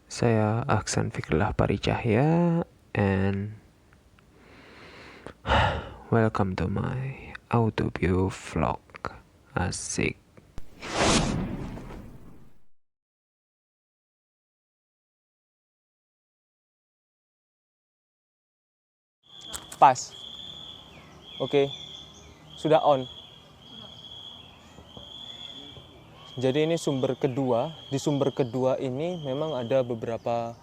Saya Aksan Fikrillah Parijahya and welcome to my audio vlog. Asik. Pas. Oke. Sudah on. Jadi ini sumber kedua. Di sumber kedua ini memang ada beberapa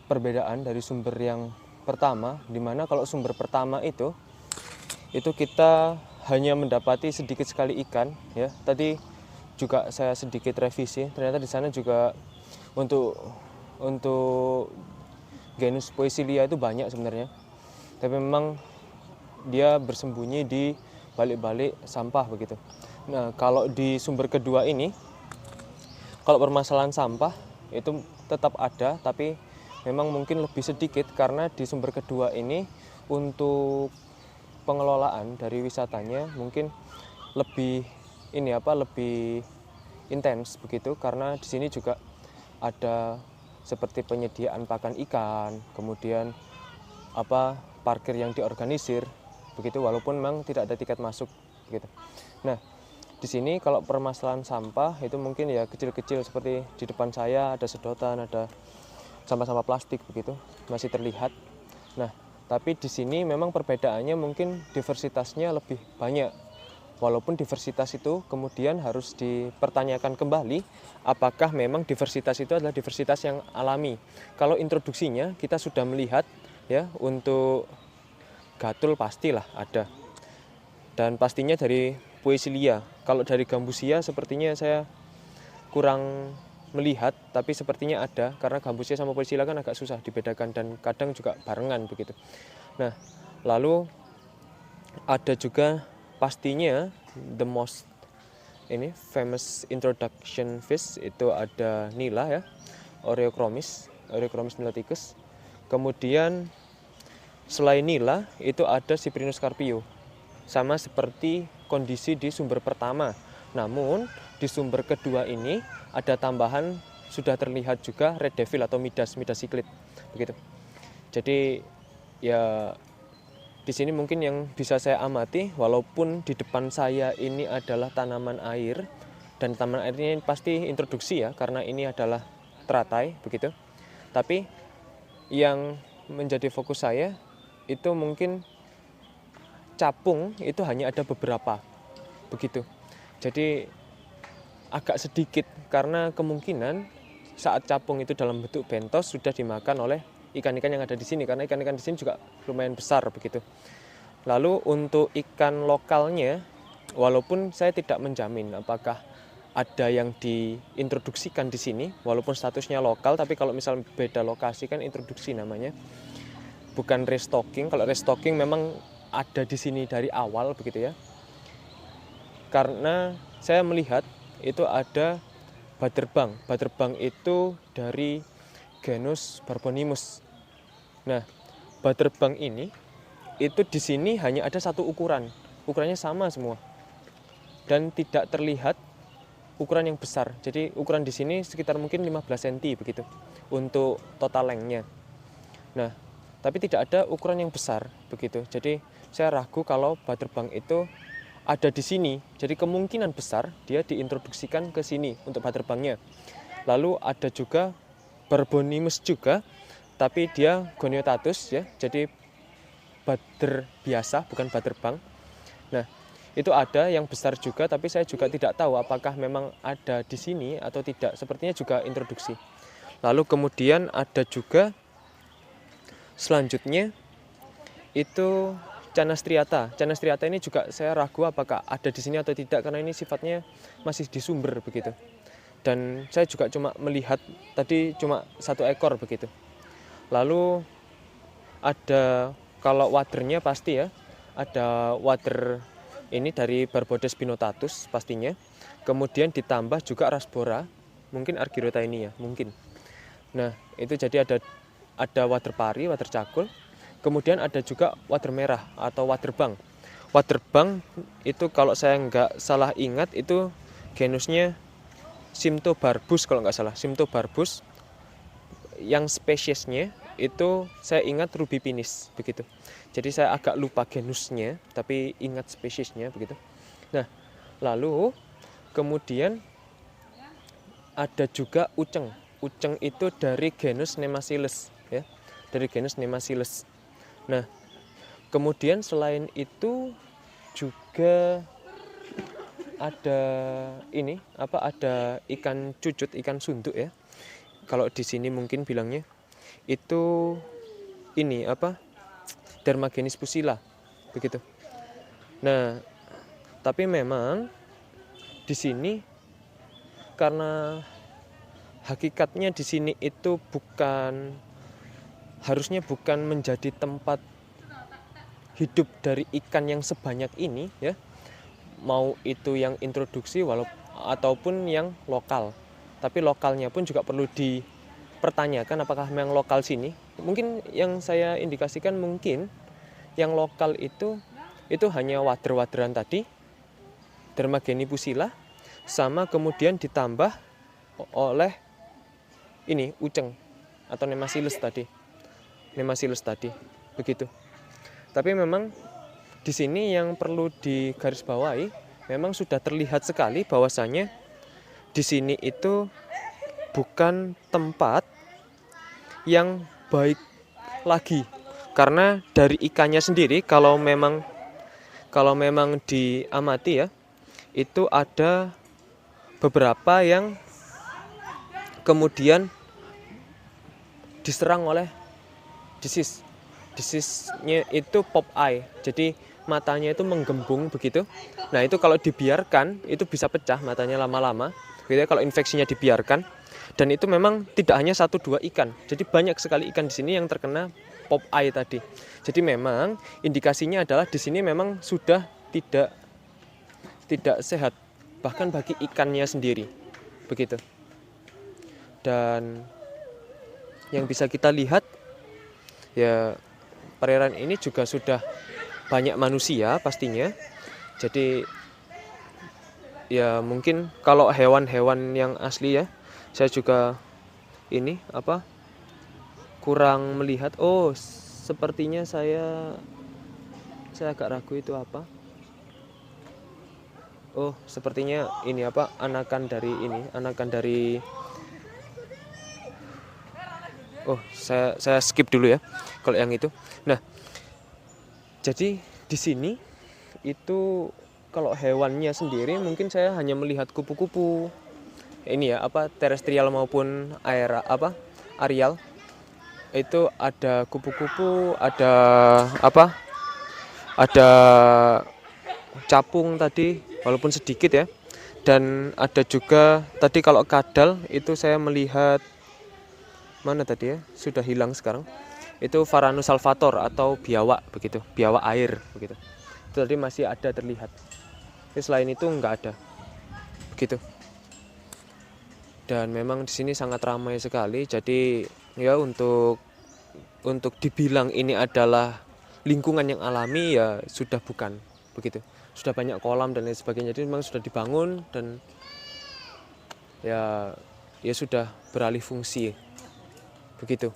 perbedaan dari sumber yang pertama, di mana kalau sumber pertama itu kita hanya mendapati sedikit sekali ikan, ya. Tadi juga saya sedikit revisi, ternyata di sana juga untuk genus Poecilia itu banyak sebenarnya. Tapi memang dia bersembunyi di balik-balik sampah begitu. Nah, kalau di sumber kedua ini, kalau permasalahan sampah itu tetap ada, tapi memang mungkin lebih sedikit karena di sumber kedua ini untuk pengelolaan dari wisatanya mungkin lebih lebih intens begitu, karena di sini juga ada seperti penyediaan pakan ikan, kemudian parkir yang diorganisir begitu, walaupun memang tidak ada tiket masuk begitu. Nah, di sini kalau permasalahan sampah itu mungkin ya kecil-kecil, seperti di depan saya ada sedotan, ada sampah-sampah plastik begitu, masih terlihat. Nah, tapi di sini memang perbedaannya mungkin diversitasnya lebih banyak. Walaupun diversitas itu kemudian harus dipertanyakan kembali, apakah memang diversitas itu adalah diversitas yang alami. Kalau introduksinya kita sudah melihat, ya, untuk gatul pastilah ada. Dan pastinya dari Poecilia. Kalau dari Gambusia sepertinya saya kurang melihat, tapi sepertinya ada, karena Gambusia sama Poecilia kan agak susah dibedakan dan kadang juga barengan begitu. Nah, lalu ada juga pastinya the most famous introduction fish itu ada nila, ya, Oreochromis niloticus. Kemudian selain nila itu ada Cyprinus carpio, sama seperti kondisi di sumber pertama. Namun di sumber kedua ini ada tambahan, sudah terlihat juga red devil atau midas cichlid begitu. Jadi ya di sini mungkin yang bisa saya amati, walaupun di depan saya ini adalah tanaman air, dan tanaman air ini pasti introduksi, ya, karena ini adalah teratai begitu. Tapi yang menjadi fokus saya itu mungkin capung itu hanya ada beberapa begitu. Jadi agak sedikit, karena kemungkinan saat capung itu dalam bentuk bentos sudah dimakan oleh ikan-ikan yang ada di sini, karena ikan-ikan di sini juga lumayan besar begitu. Lalu untuk ikan lokalnya, walaupun saya tidak menjamin apakah ada yang diintroduksikan di sini, walaupun statusnya lokal, tapi kalau misal beda lokasi kan introduksi namanya, bukan restocking. Kalau restocking memang ada di sini dari awal begitu, ya. Karena saya melihat itu ada baterbang. Baterbang itu dari genus Barbonimus. Nah, baterbang ini itu di sini hanya ada satu ukuran. Ukurannya sama semua. Dan tidak terlihat ukuran yang besar. Jadi ukuran di sini sekitar mungkin 15 cm begitu untuk total lengthnya. Nah, tapi tidak ada ukuran yang besar begitu. Jadi saya ragu kalau baterbang itu ada di sini. Jadi kemungkinan besar dia diintroduksikan ke sini untuk baterbangnya. Lalu ada juga Barbonimus juga, tapi dia goniotatus, ya. Jadi bader biasa, bukan baterbang. Nah, itu ada yang besar juga, tapi saya juga tidak tahu apakah memang ada di sini atau tidak. Sepertinya juga introduksi. Lalu kemudian ada juga selanjutnya itu Canas striata. Canas striata ini juga saya ragu apakah ada di sini atau tidak, karena ini sifatnya masih di sumber begitu. Dan saya juga cuma melihat tadi cuma satu ekor begitu. Lalu ada, kalau wadernya pasti, ya, ada wader ini dari Barbodes binotatus pastinya. Kemudian ditambah juga rasbora, mungkin Argyrota ini, ya, mungkin. Nah, itu jadi ada wader pari, wader cakul. Kemudian ada juga wader merah atau waderbang. Waderbang itu kalau saya nggak salah ingat itu genusnya Symptobarbus kalau nggak salah, Symptobarbus. yang spesiesnya itu saya ingat Ruby Pinus begitu. Jadi saya agak lupa genusnya, tapi ingat spesiesnya begitu. Nah, lalu kemudian ada juga uceng. Uceng itu dari genus Nemacilus ya, dari genus Nemacilus. Nah, kemudian selain itu juga ada ini ada ikan cucut, ikan sunduk ya. Kalau di sini mungkin bilangnya itu ini Dermagenis pusilla begitu. Nah, tapi memang di sini karena hakikatnya di sini itu harusnya bukan menjadi tempat hidup dari ikan yang sebanyak ini ya. Mau itu yang introduksi ataupun yang lokal. Tapi lokalnya pun juga perlu dipertanyakan apakah memang lokal sini. Mungkin yang saya indikasikan mungkin yang lokal itu hanya wader-waderan tadi, Dermagenis pusilla, sama kemudian ditambah oleh ini uceng atau Nemacilus tadi. Begitu. Tapi memang di sini yang perlu digarisbawahi memang sudah terlihat sekali bahwasanya di sini itu bukan tempat yang baik lagi, karena dari ikannya sendiri kalau memang diamati ya, itu ada beberapa yang kemudian diserang oleh disease. Disease-nya itu pop eye, jadi matanya itu menggembung begitu. Nah, itu kalau dibiarkan itu bisa pecah matanya lama-lama. Gitu ya, kalau infeksinya dibiarkan. Dan itu memang tidak hanya 1-2 ikan. Jadi banyak sekali ikan di sini yang terkena pop eye tadi. Jadi memang indikasinya adalah di sini memang sudah tidak sehat, bahkan bagi ikannya sendiri. Begitu. Dan yang bisa kita lihat ya, perairan ini juga sudah banyak manusia pastinya. Jadi ya mungkin kalau hewan-hewan yang asli ya, saya juga ini kurang melihat. Oh, sepertinya saya agak ragu itu apa. Oh, sepertinya ini anakan dari oh, saya skip dulu ya kalau yang itu. Nah, jadi di sini itu kalau hewannya sendiri mungkin saya hanya melihat kupu-kupu ini ya, terestrial maupun aerial. Itu ada kupu-kupu, ada ada capung tadi walaupun sedikit ya. Dan ada juga tadi kalau kadal itu saya melihat mana tadi ya, sudah hilang sekarang. Itu Varanus salvator atau biawak begitu, biawak air begitu. Itu tadi masih ada terlihat. Tapi selain itu enggak ada. Begitu. Dan memang di sini sangat ramai sekali. Jadi ya untuk dibilang ini adalah lingkungan yang alami ya sudah bukan begitu. Sudah banyak kolam dan lain sebagainya. Jadi memang sudah dibangun dan ya sudah beralih fungsi. Begitu.